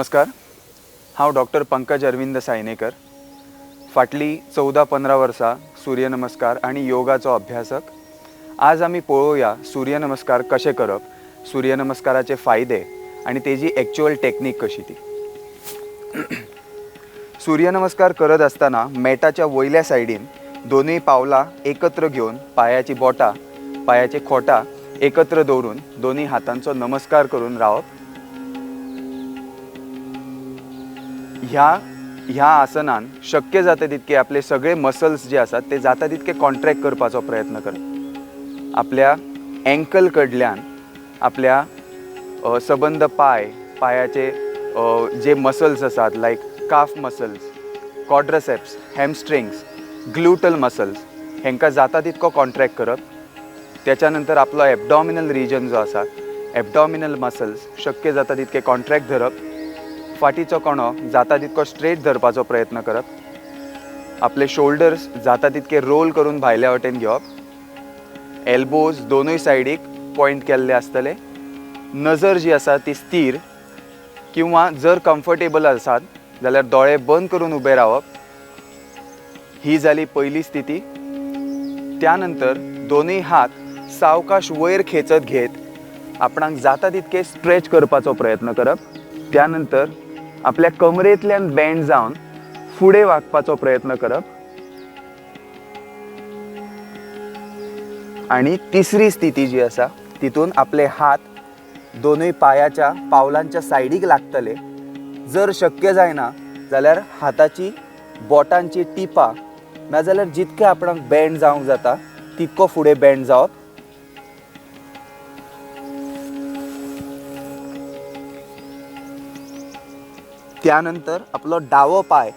नमस्कार. हांव डॉक्टर पंकज अरविंद सायनेकर. फाटली 14-15 वर्सां सूर्यनमस्कार आणि योगाचो अभ्यासक. आज आमी पळोवया सूर्यनमस्कार कशे करप, सूर्यनमस्काराचे फायदे आणि तेजी एक्चुअल टेक्निक कशी ती. सूर्यनमस्कार करत असताना मॅटाच्या वयल्या सायडीन दोनूय पावलां एकत्र घेवन पायाची बोटां, पायाचे खोटा एकत्र दवरून दोन्ही हातांचो नमस्कार करून रावप. ह्या आसनान शक्य जाता तितके आपले सगळे मसल्स जे आसात ते जाता तितके कॉन्ट्रॅक्ट करपाचो प्रयत्न करप. आपल्या एंकल कडल्यान आपल्या सबंद पायाचे जे मसल्स आसात लायक काफ मसल्स, क्वाड्रिसेप्स, हॅमस्ट्रिंग्स, ग्लुटल मसल्स हेंकां जाता तितको कॉन्ट्रॅक्ट करप. त्याच्यानंतर आपलो एबडॉमिनल रिजन जो आसा, एबडॉमिनल मसल्स शक्य जाता तितके कॉन्ट्रॅक्ट धरप. फाटीचो कणो जाता तितको स्ट्रेट धरपाचो प्रयत्न करप. आपले शोल्डर्स जाता तितके रोल करून भायल्या वटेन घेवप. एल्बोज दोनूय सायडीक पॉयंट केल्ले आसतले. नजर जी आसा ती स्थिर किंवा जर कम्फर्टेबल आसात जाल्यार दोळे बंद करून उबे रावप. ही जाली पयली स्थिती. त्यानंतर दोनूय हात सावकाश वयर खेचत घेत आपणाक जाता तितके स्ट्रेच करपाचो प्रयत्न करप. त्यानंतर आपल्या कमरेंतल्यान बँड जावन फुडें वागपाचो प्रयत्न करप. आणि तिसरी स्थिती जी आसा तितून आपले हात दोनूय पायाच्या पावलांच्या सायडीक लागतले. जर शक्य जायना जाल्यार हाताची बोटांची टिपां नाजाल्यार जितके आपणाक बँड जावंक जाता तितको फुडें बँड जावप. त्यानंतर आपलो दावो पाय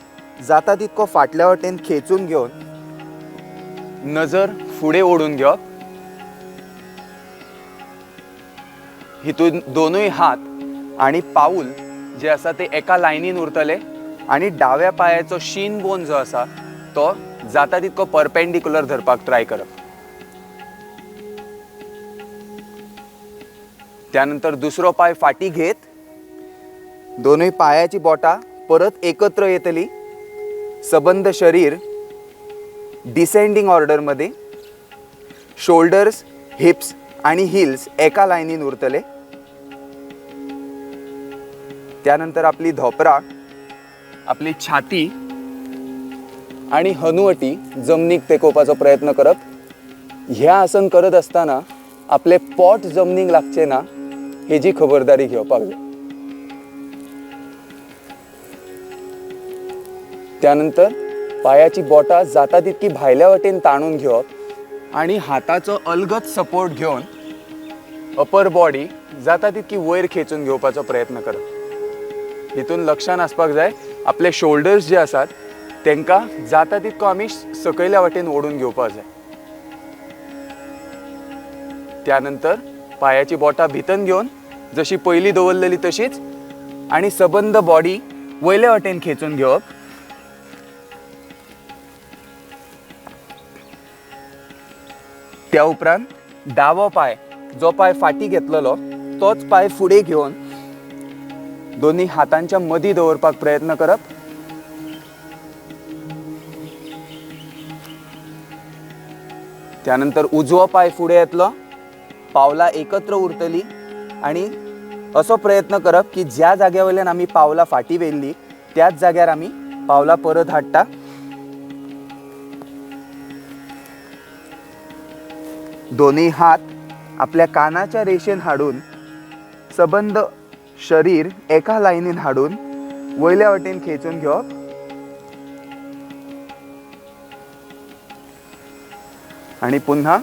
जाता तितको फाटल्या वटेन खेचून घेवन नजर फुडें ओडून घेवप. हितून दोनूय हात आणि पाऊल जे आसा ते एका लायनीन उरतले आणि डाव्या पायाचो शीन बोन जो आसा तो जाता तितको परपेंडिक्युलर धरपाक ट्राय करप. त्यानंतर दुसरो पाय फाटी घेत दोनूय पायाची बोटां परत एकत्र येतली. सबंद शरीर डिसेंडिंग ऑर्डर मध्ये. शोल्डर्स, हिप्स आणि हिल्स एका लायनीन उरतले. त्यानंतर आपली धोपरां, आपली छाती आणि हनुवटी जमनीक तेकोवपाचो प्रयत्न करप. ह्या आसन करत असताना आपले पोट जमनीक लागचे ना हेजी खबरदारी घेवपाक जाय. त्यानंतर पायाची बोटां जाता तितकी भायल्या वटेन ताणून घेवप आणि हाताचो अलगद सपोर्ट घेवन अपर बॉडी जाता तितकी वयर खेचून घेवपाचो प्रयत्न करप. हितून लक्षान आसपाक जाय आपले शोल्डर्स जे आसात तेंकां जाता तितको आमी सकयल्या वटेन ओडून घेवपाक जाय. त्यानंतर पायाची बोटां भितन घेवन जशी पयली दवरलेली तशीच आणि सबंद बॉडी वयल्या वटेन खेचून घेवप. त्या उपरांत दावो पाय जो पाय फाटी घेतलेलो तोच पाय फुडें घेवन दोन्ही हातांच्या मदीं दवरपाक प्रयत्न करप. त्यानंतर उजवो पाय फुडें येतलो, पावलां एकत्र उरतली आणि असो प्रयत्न करप की ज्या जाग्या वयल्यान आमी पावलां फाटी व्हेल्ली त्याच जाग्यार आमी पावलां परत हाडटा. दोन्ही हात आपल्या कानाच्या रेषेन हाडून सबंद शरीर एका लायनीन हाडून वयल्या वटेन खेचून घेवप. आणि पुन्हा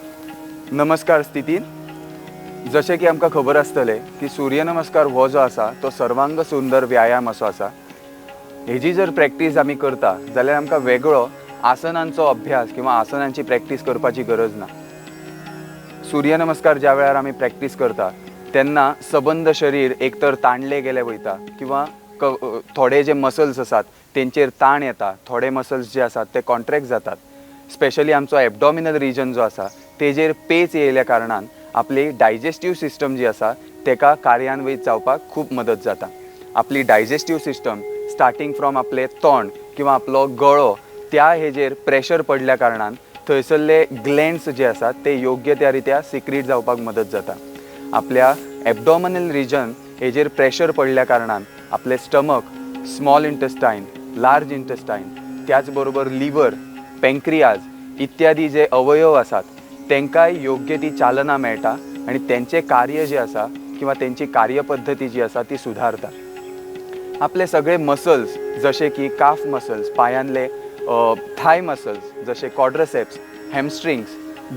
नमस्कार स्थितीन. जशें की आमकां खबर आसतलें की सूर्यनमस्कार हो जो आसा तो सर्वांग सुंदर व्यायाम असो आसा. हेजी जर प्रॅक्टीस आमी करता जाल्यार आमकां वेगळो आसनांचो अभ्यास किंवा आसनांची प्रॅक्टीस करपाची गरज ना. सूर्यनमस्कार ज्या वेळार आमी प्रॅक्टीस करता तेन्ना सबंद शरीर एकतर ताणले गेले वयता किंवा थोडे जे मसल्स आसात तेंचेर ताण येता, थोडे मसल्स जे आसात ते कॉन्ट्रॅक्ट जातात. स्पेशली आमचो एबडॉमिनल रिजन जो आसा तेजेर पेच येयल्या कारणान आपली डायजेस्टिव्ह सिस्टम जी आसा तेका कार्यान्वीत जावपाक खूब मदत जाता. आपली डायजेस्टीव सिस्टम स्टार्टींग फ्रॉम आपले तोंड किंवा आपलो गळो त्या हेजेर प्रेशर पडल्या कारणान थंयसरले ग्लँड्स जे आसात ते योग्य त्या रित्या सिक्रीट जावपाक मदत जाता. आपल्या एबडॉमिनल रिजन हेजेर प्रेशर पडल्या कारणान आपले स्टमक, स्मॉल इंटेस्टायन, लार्ज इंटेस्टायन, त्याच बरोबर लिव्हर, पँक्रियाज इत्यादी जे अवयव आसात तांकांय योग्य ती चालना मेळटा आनी तेंचे कार्य जे आसा किंवा तेंची कार्यपद्दती जी आसा ती सुधारता. आपले सगळे मसल्स जसे की काफ मसल्स, पायांतले थाय मसल्स जसे क्वाड्रिसेप्स, हॅमस्ट्रिंग्स,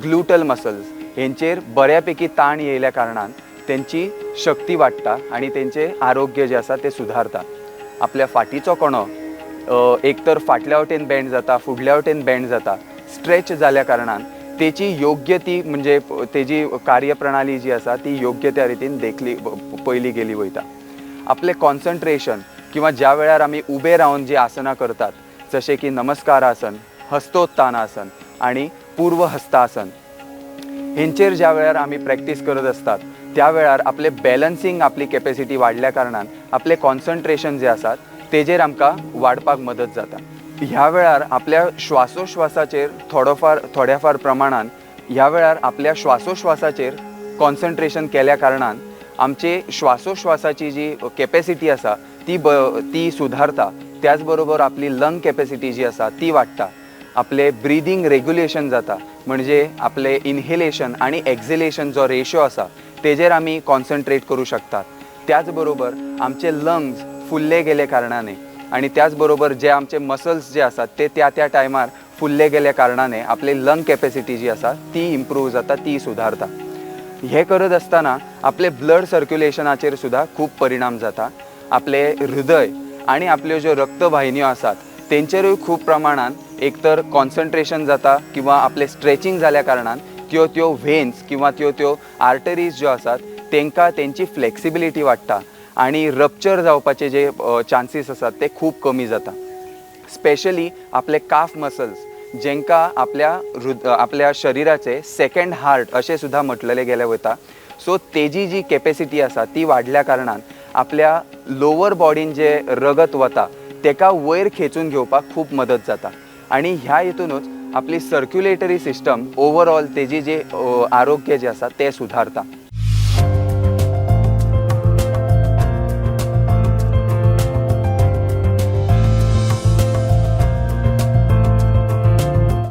ग्लुटल मसल्स हेंचेर बऱ्यापैकी ताण येयल्या कारणान तेंची शक्ती वाडटा आनी तेंचे आरोग्य जे आसा ते सुधारता. आपल्या फाटीचो कणो एक तर फाटल्या वटेन बँड जाता, फुडल्या वटेन बँड जाता, स्ट्रेच जाल्या कारणान तेची योग्य ती म्हणजे तेजी कार्यप्रणाली जी आसा ती योग्य त्या रितीन पयली गेली वयता. आपले कॉन्सन्ट्रेशन किंवा ज्या वेळार आमी उबे रावन जी आसनां करतात जसे की नमस्कार आसन, हस्तोत्तान आसन आणि पूर्व हस्तासन हेंचेर ज्या वेळार आमी प्रॅक्टीस करत असतात त्या वेळार आपले बॅलन्सिंग आपली कॅपॅसिटी वाडल्या कारणान आपले कॉन्सन्ट्रेशन जे आसात तेजेर आमकां वाडपाक मदत जाता. ह्या वेळार आपल्या श्वासोश्वासाचेर थोड्या फार प्रमाणान ह्या वेळार आपल्या श्वासोश्वासाचेर कॉन्सन्ट्रेशन केल्या कारणान आमचे श्वासोश्वासाची जी कॅपॅसिटी आसा ती सुधारता. त्याचबरोबर आपली लंग कॅपॅसिटी जी आसा ती वाडटा. आपले ब्रिदींग रेग्युलेशन जाता म्हणजे आपले इनहेलेशन आणि एक्झेलेशन जो रेशो आसा तेजेर आमी कॉन्सन्ट्रेट करू शकतात. त्याचबरोबर आमचे लंग्स फुल्ले गेले कारणाने आणि त्याचबरोबर जे आमचे मसल्स जे आसात ते त्या टायमार फुल्ले गेल्या कारणाने आपले लंग कॅपॅसिटी जी आसा ती इम्प्रूव जाता, ती सुधारता. हे करत असताना आपले ब्लड सर्क्युलेशनाचेर सुद्धा खूप परिणाम जाता. आपले हृदय आणि आपल्यो ज्यो रक्तवाहिन्यो आसात तेंचेरूय खूप प्रमाणात एक तर कॉन्सन्ट्रेशन जाता किंवा आपले स्ट्रेचिंग जाल्या कारणान त्यो व्हेन्स किंवा त्यो आर्टरीज ज्यो आसात तांकां तेंची फ्लेक्सिबिलिटी वाडटा आणि रप्चर जावपाचे जे चान्सीस आसात ते खूप कमी जाता. स्पेशली आपले काफ मसल्स जेंकां आपल्या शरिराचे सेकंड हार्ट अशें सुद्धा म्हटलेले गेले वता. सो तेजी जी कॅपॅसिटी आसा ती वाडल्या कारणान आपल्या लोवर बॉडीन जे रगत वता तेका वयर खेचून घेवपाक खूप मदत जाता आणि ह्या हेतूनच आपली सर्क्युलेटरी सिस्टम ओवरऑल तेजी जे आरोग्य जे आसा ते सुधारता.